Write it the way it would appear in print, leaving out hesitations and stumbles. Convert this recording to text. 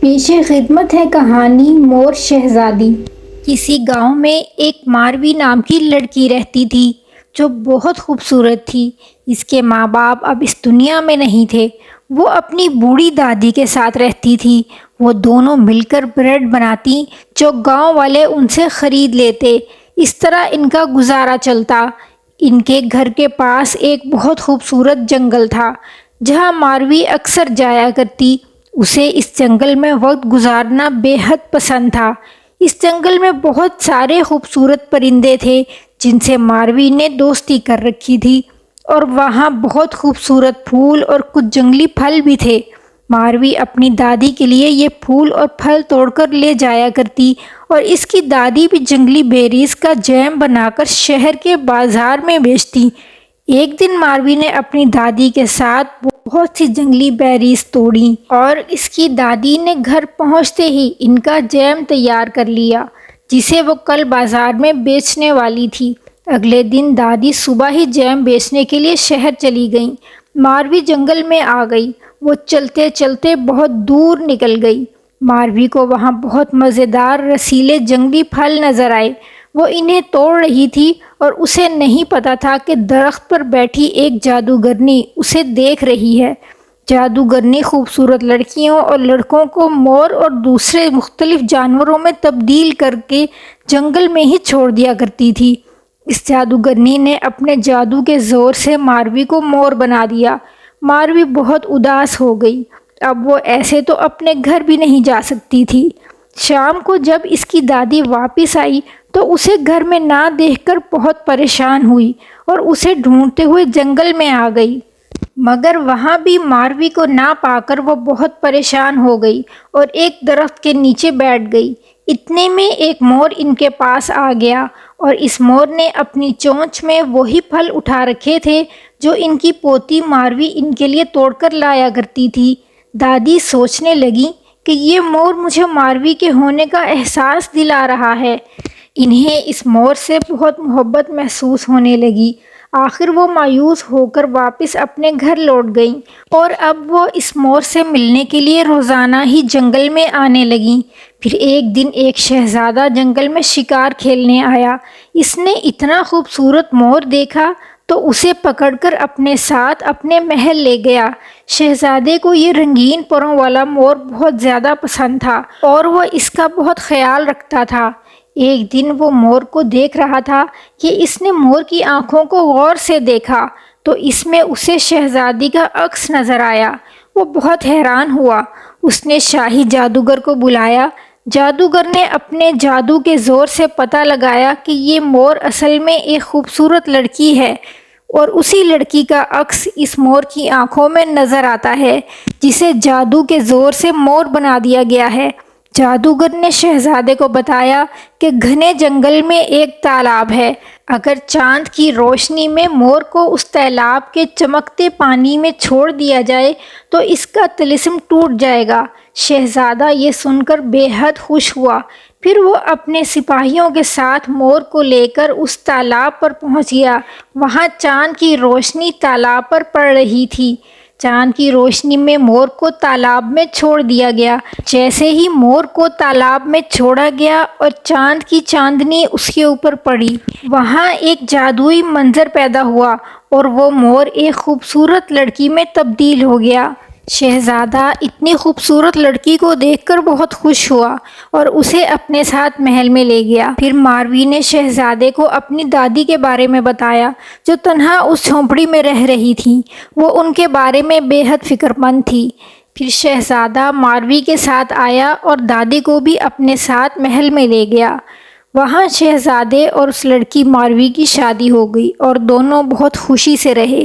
پیش خدمت ہے کہانی مور شہزادی۔ کسی گاؤں میں ایک ماروی نام کی لڑکی رہتی تھی جو بہت خوبصورت تھی۔ اس کے ماں باپ اب اس دنیا میں نہیں تھے۔ وہ اپنی بوڑھی دادی کے ساتھ رہتی تھی۔ وہ دونوں مل کر بریڈ بناتی جو گاؤں والے ان سے خرید لیتے۔ اس طرح ان کا گزارا چلتا۔ ان کے گھر کے پاس ایک بہت خوبصورت جنگل تھا جہاں ماروی اکثر جایا کرتی۔ اسے اس جنگل میں وقت گزارنا بے حد پسند تھا۔ اس جنگل میں بہت سارے خوبصورت پرندے تھے جن سے ماروی نے دوستی کر رکھی تھی، اور وہاں بہت خوبصورت پھول اور کچھ جنگلی پھل بھی تھے۔ ماروی اپنی دادی کے لیے یہ پھول اور پھل توڑ کر لے جایا کرتی، اور اس کی دادی بھی جنگلی بیریز کا جیم بنا کر شہر کے بازار میں بیچتی۔ ایک دن ماروی نے اپنی دادی کے ساتھ بہت سی جنگلی بیریز توڑیں، اور اس کی دادی نے گھر پہنچتے ہی ان کا جیم تیار کر لیا جسے وہ کل بازار میں بیچنے والی تھی۔ اگلے دن دادی صبح ہی جیم بیچنے کے لیے شہر چلی گئیں۔ ماروی جنگل میں آ گئی۔ وہ چلتے چلتے بہت دور نکل گئی۔ ماروی کو وہاں بہت مزیدار رسیلے جنگلی پھل نظر آئے۔ وہ انہیں توڑ رہی تھی اور اسے نہیں پتا تھا کہ درخت پر بیٹھی ایک جادوگرنی اسے دیکھ رہی ہے۔ جادوگرنی خوبصورت لڑکیوں اور لڑکوں کو مور اور دوسرے مختلف جانوروں میں تبدیل کر کے جنگل میں ہی چھوڑ دیا کرتی تھی۔ اس جادوگرنی نے اپنے جادو کے زور سے ماروی کو مور بنا دیا۔ ماروی بہت اداس ہو گئی۔ اب وہ ایسے تو اپنے گھر بھی نہیں جا سکتی تھی۔ شام کو جب اس کی دادی واپس آئی تو اسے گھر میں نہ دیکھ کر بہت پریشان ہوئی اور اسے ڈھونڈتے ہوئے جنگل میں آ گئی، مگر وہاں بھی ماروی کو نہ پا کر وہ بہت پریشان ہو گئی اور ایک درخت کے نیچے بیٹھ گئی۔ اتنے میں ایک مور ان کے پاس آ گیا، اور اس مور نے اپنی چونچ میں وہی پھل اٹھا رکھے تھے جو ان کی پوتی ماروی ان کے لیے توڑ کر لایا کرتی تھی۔ دادی سوچنے لگی کہ یہ مور مجھے ماروی کے ہونے کا احساس دلا رہا ہے۔ انہیں اس مور سے بہت محبت محسوس ہونے لگی۔ آخر وہ مایوس ہو کر واپس اپنے گھر لوٹ گئیں، اور اب وہ اس مور سے ملنے کے لیے روزانہ ہی جنگل میں آنے لگیں۔ پھر ایک دن ایک شہزادہ جنگل میں شکار کھیلنے آیا۔ اس نے اتنا خوبصورت مور دیکھا تو اسے پکڑ کر اپنے ساتھ اپنے محل لے گیا۔ شہزادے کو یہ رنگین پروں والا مور بہت زیادہ پسند تھا اور وہ اس کا بہت خیال رکھتا تھا۔ ایک دن وہ مور کو دیکھ رہا تھا کہ اس نے مور کی آنکھوں کو غور سے دیکھا تو اس میں اسے شہزادی کا عکس نظر آیا۔ وہ بہت حیران ہوا۔ اس نے شاہی جادوگر کو بلایا۔ جادوگر نے اپنے جادو کے زور سے پتہ لگایا کہ یہ مور اصل میں ایک خوبصورت لڑکی ہے، اور اسی لڑکی کا عکس اس مور کی آنکھوں میں نظر آتا ہے جسے جادو کے زور سے مور بنا دیا گیا ہے۔ جادوگر نے شہزادے کو بتایا کہ گھنے جنگل میں ایک تالاب ہے۔ اگر چاند کی روشنی میں مور کو اس تالاب کے چمکتے پانی میں چھوڑ دیا جائے تو اس کا طلسم ٹوٹ جائے گا۔ شہزادہ یہ سن کر بے حد خوش ہوا۔ پھر وہ اپنے سپاہیوں کے ساتھ مور کو لے کر اس تالاب پر پہنچ گیا۔ وہاں چاند کی روشنی تالاب پر پڑ رہی تھی۔ چاند کی روشنی میں مور کو تالاب میں چھوڑ دیا گیا۔ جیسے ہی مور کو تالاب میں چھوڑا گیا اور چاند کی چاندنی اس کے اوپر پڑی، وہاں ایک جادوئی منظر پیدا ہوا اور وہ مور ایک خوبصورت لڑکی میں تبدیل ہو گیا۔ شہزادہ اتنی خوبصورت لڑکی کو دیکھ کر بہت خوش ہوا اور اسے اپنے ساتھ محل میں لے گیا۔ پھر ماروی نے شہزادے کو اپنی دادی کے بارے میں بتایا جو تنہا اس جھونپڑی میں رہ رہی تھی۔ وہ ان کے بارے میں بے حد فکر مند تھی۔ پھر شہزادہ ماروی کے ساتھ آیا اور دادی کو بھی اپنے ساتھ محل میں لے گیا۔ وہاں شہزادے اور اس لڑکی ماروی کی شادی ہو گئی اور دونوں بہت خوشی سے رہے۔